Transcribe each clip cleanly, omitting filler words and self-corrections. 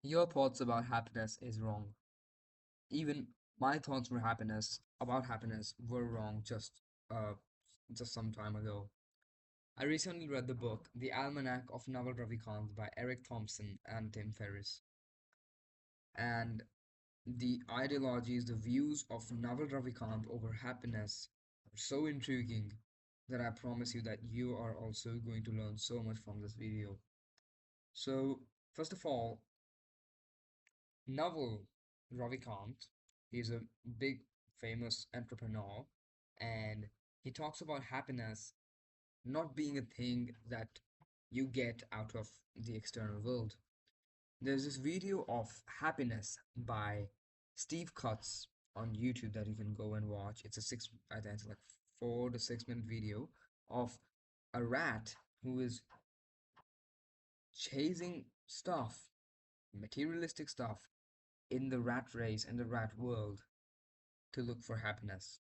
Your thoughts about happiness is wrong. Even my thoughts were happiness about happiness were wrong uh just some time ago. I recently read the book The Almanac of Naval Ravikant by Eric Thompson and Tim Ferriss. And the ideologies, the views of Naval Ravikant over happiness are so intriguing that I promise you that you are also going to learn so much from this video. So, first of all, Naval Ravikant, he's a big famous entrepreneur, and he talks about happiness not being a thing that you get out of the external world. There's this video of happiness by Steve Cutts on YouTube that you can go and watch. I think it's like 4 to 6 minute video of a rat who is chasing stuff, materialistic stuff, in the rat race, in the rat world, to look for happiness.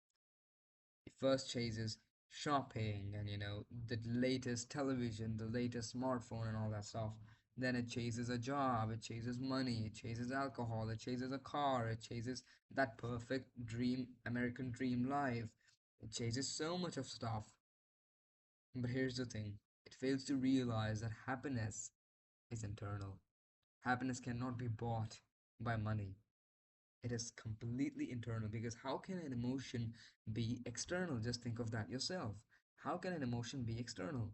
It first chases shopping and the latest television, the latest smartphone, and all that stuff. Then it chases a job, it chases money, it chases alcohol, it chases a car, it chases that perfect dream, American dream life. It chases so much of stuff. But here's the thing, it fails to realize that happiness is internal. Happiness cannot be bought by money. It is completely internal because how can an emotion be external? Just think of that yourself. How can an emotion be external?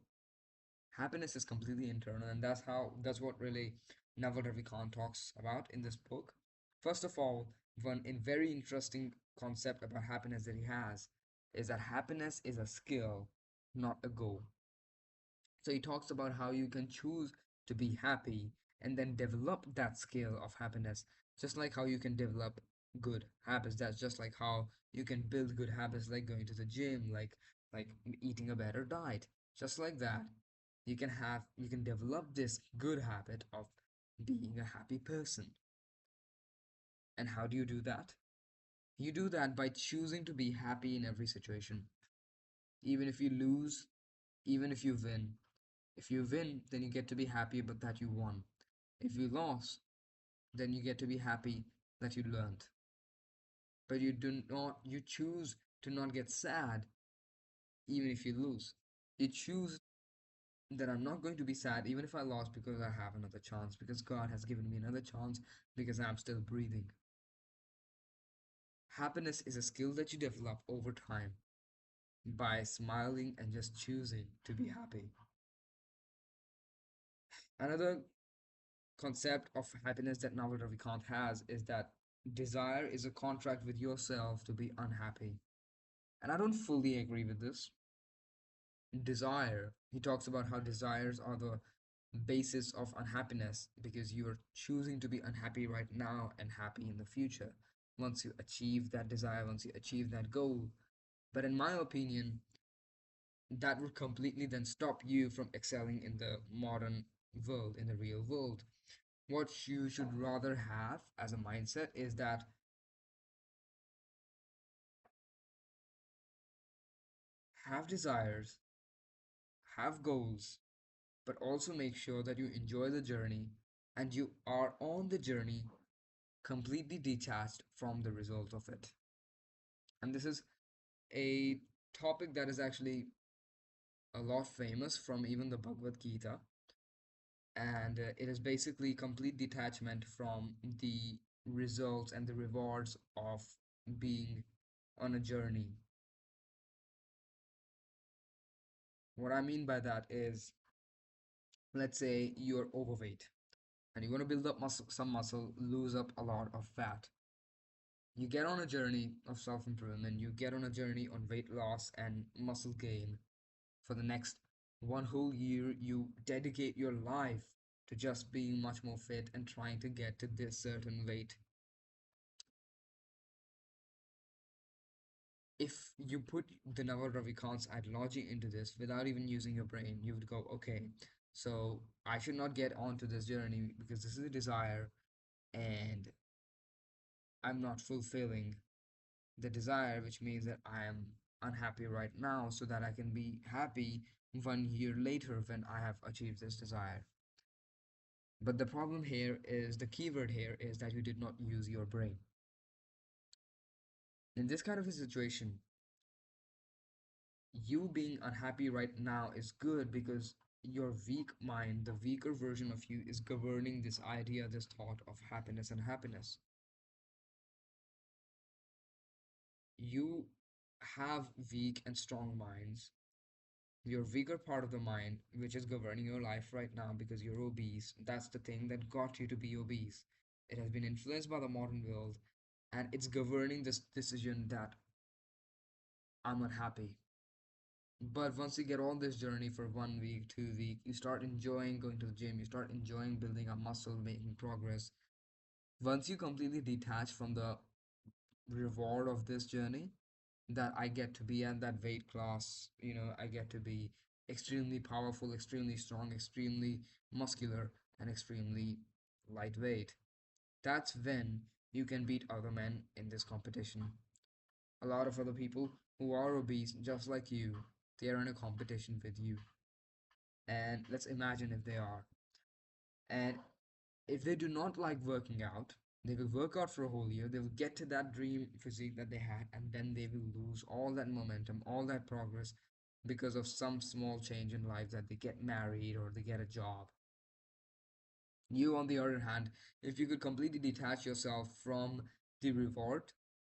Happiness is completely internal, and that's what really Naval Ravikant talks about in this book. First of all, one in very interesting concept about happiness that he has is that happiness is a skill, not a goal. So he talks about how you can choose to be happy and then develop that skill of happiness, just like how you can develop good habits. That's just like how you can build good habits, like going to the gym, like eating a better diet. Just like that, you can develop this good habit of being a happy person. And how do you do that? You do that by choosing to be happy in every situation. Even if you lose, even if you win, if you win, then you get to be happy about that you won. If you lost, then you get to be happy that you learned. But you choose to not get sad even if you lose. You choose that I'm not going to be sad even if I lost because I have another chance, because God has given me another chance, because I'm still breathing. Happiness is a skill that you develop over time by smiling and just choosing to be happy. Another concept of happiness that Naval Ravikant has is that desire is a contract with yourself to be unhappy. And I don't fully agree with this. Desire, he talks about how desires are the basis of unhappiness because you are choosing to be unhappy right now and happy in the future once you achieve that desire, once you achieve that goal. But in my opinion, that would completely then stop you from excelling in the modern world, in the real world. What you should rather have as a mindset is that have desires, have goals, but also make sure that you enjoy the journey and you are on the journey completely detached from the result of it. And this is a topic that is actually a lot famous from even the Bhagavad Gita. And it is basically complete detachment from the results and the rewards of being on a journey. What I mean by that is, let's say you're overweight and you want to build up some muscle, lose up a lot of fat. You get on a journey of self improvement, you get on a journey on weight loss and muscle gain. For the next one whole year, you dedicate your life to just being much more fit and trying to get to this certain weight. If you put the Naval Ravikant's ideology into this without even using your brain, you would go, okay, so I should not get onto this journey because this is a desire and I'm not fulfilling the desire, which means that I am unhappy right now so that I can be happy 1 year later when I have achieved this desire. But the problem here is the keyword here is that you did not use your brain. In this kind of a situation, you being unhappy right now is good because your weak mind, the weaker version of you, is governing this idea, this thought of happiness and happiness. You have weak and strong minds. Your weaker part of the mind, which is governing your life right now because you're obese, that's the thing that got you to be obese. It has been influenced by the modern world and it's governing this decision that I'm unhappy. But once you get on this journey for 1 week, 2 week, you start enjoying going to the gym, you start enjoying building up muscle, making progress. Once you completely detach from the reward of this journey, that I get to be at that weight class, I get to be extremely powerful, extremely strong, extremely muscular, and extremely lightweight. That's when you can beat other men in this competition. A lot of other people who are obese, just like you, they are in a competition with you. And let's imagine if they are. And if they do not like working out, they will work out for a whole year, they will get to that dream physique that they had, and then they will lose all that momentum, all that progress because of some small change in life that they get married or they get a job. You, on the other hand, if you could completely detach yourself from the reward,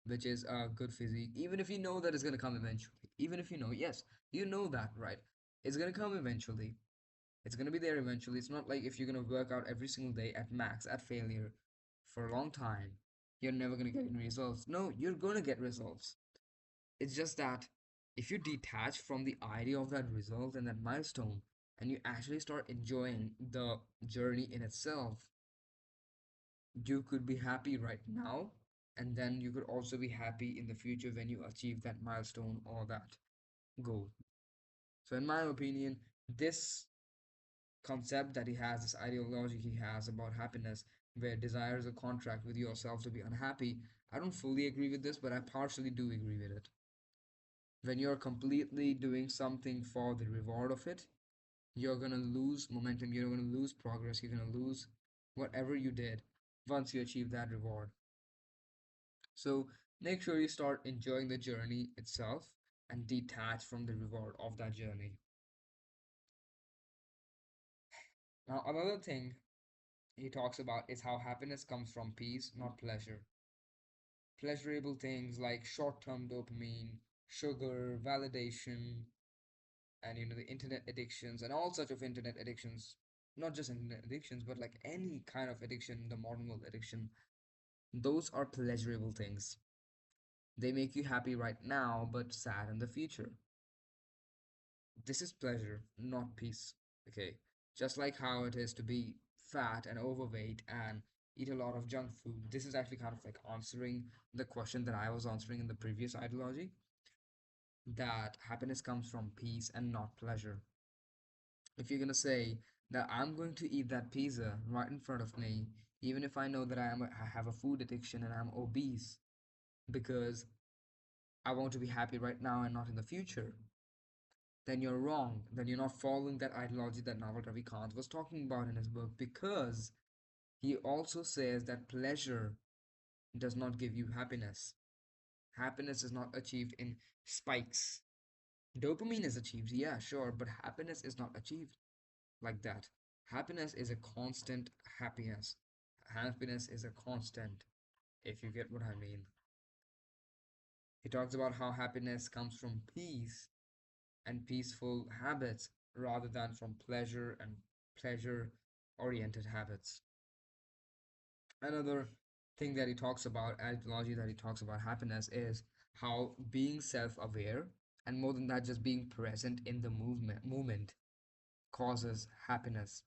which is a good physique, even if you know that it's going to come eventually, even if you know, yes, you know that, right? It's going to come eventually. It's going to be there eventually. It's not like if you're going to work out every single day at max, at failure for a long time, you're never going to get any results. No, you're going to get results. It's just that if you detach from the idea of that result and that milestone, and you actually start enjoying the journey in itself, you could be happy right now, and then you could also be happy in the future when you achieve that milestone or that goal. So, in my opinion, this concept that he has, this ideology he has about happiness, where desire is a contract with yourself to be unhappy, I don't fully agree with this, but I partially do agree with it. When you're completely doing something for the reward of it, you're gonna lose momentum, you're gonna lose progress, you're gonna lose whatever you did once you achieve that reward. So make sure you start enjoying the journey itself and detach from the reward of that journey. Now, another thing he talks about is how happiness comes from peace, not pleasure. Pleasurable things like short-term dopamine, sugar, validation, and the internet addictions and all such of internet addictions, not just internet addictions, but like any kind of addiction, the modern world addiction, those are pleasurable things. They make you happy right now, but sad in the future. This is pleasure, not peace. Okay. Just like how it is to be fat and overweight and eat a lot of junk food. This is actually kind of like answering the question that I was answering in the previous ideology, that happiness comes from peace and not pleasure. If you're gonna say that I'm going to eat that pizza right in front of me, even if I know that I have a food addiction and I'm obese, because I want to be happy right now and not in the future, then you're wrong. Then you're not following that ideology that Naval Ravikant was talking about in his book, because he also says that pleasure does not give you happiness. Happiness is not achieved in spikes. Dopamine is achieved, yeah, sure, but happiness is not achieved like that. Happiness is a constant happiness. Happiness is a constant, if you get what I mean. He talks about how happiness comes from peace and peaceful habits rather than from pleasure and pleasure oriented habits. Another thing that he talks about, ideology that he talks about happiness, is how being self aware, and more than that, just being present in the moment causes happiness.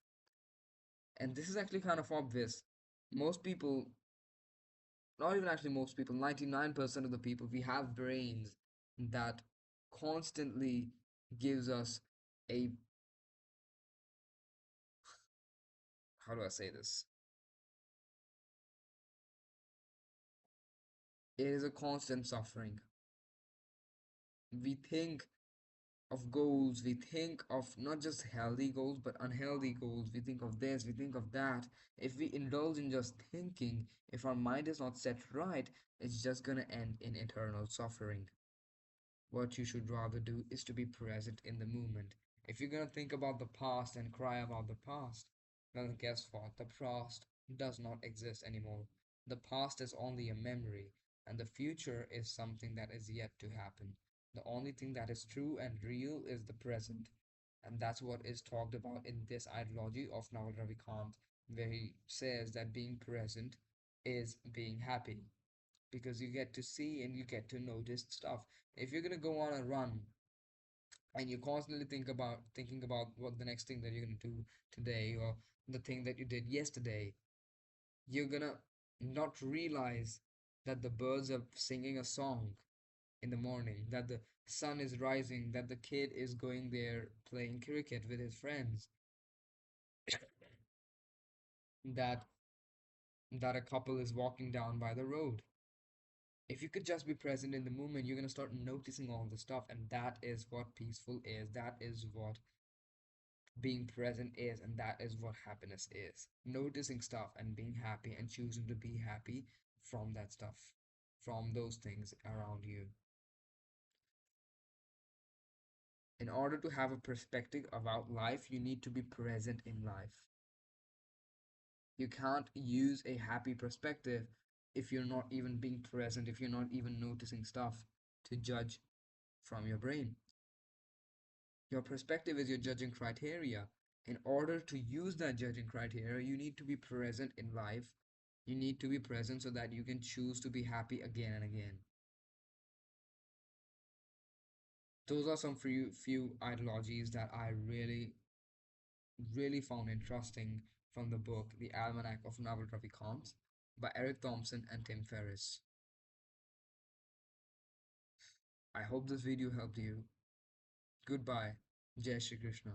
And this is actually kind of obvious. Most people, not even actually most people, 99% of the people, we have brains that constantly gives us a, how do I say this? It is a constant suffering. We think of goals, we think of not just healthy goals but unhealthy goals. We think of this, we think of that. If we indulge in just thinking, if our mind is not set right, it's just gonna end in eternal suffering. What you should rather do is to be present in the moment. If you're gonna think about the past and cry about the past, well, guess what? The past does not exist anymore. The past is only a memory, and the future is something that is yet to happen. The only thing that is true and real is the present. And that's what is talked about in this ideology of Naval Ravikant, where he says that being present is being happy because you get to see and you get to notice stuff. If you're gonna go on a run and you constantly thinking about what the next thing that you're gonna do today or the thing that you did yesterday, you're gonna not realize that the birds are singing a song in the morning, that the sun is rising, that the kid is going there playing cricket with his friends, that a couple is walking down by the road. If you could just be present in the moment, you're going to start noticing all the stuff. And that is what peaceful is. That is what being present is. And that is what happiness is. Noticing stuff and being happy and choosing to be happy from that stuff, from those things around you. In order to have a perspective about life, you need to be present in life. You can't use a happy perspective if you're not even being present, if you're not even noticing stuff to judge from your brain. Your perspective is your judging criteria. In order to use that judging criteria, you need to be present in life. You need to be present so that you can choose to be happy again and again. Those are some few ideologies that I really found interesting from the book The Almanac of Naval Ravikant by Eric Thompson and Tim Ferriss. I hope this video helped you. Goodbye. Jai Shri Krishna.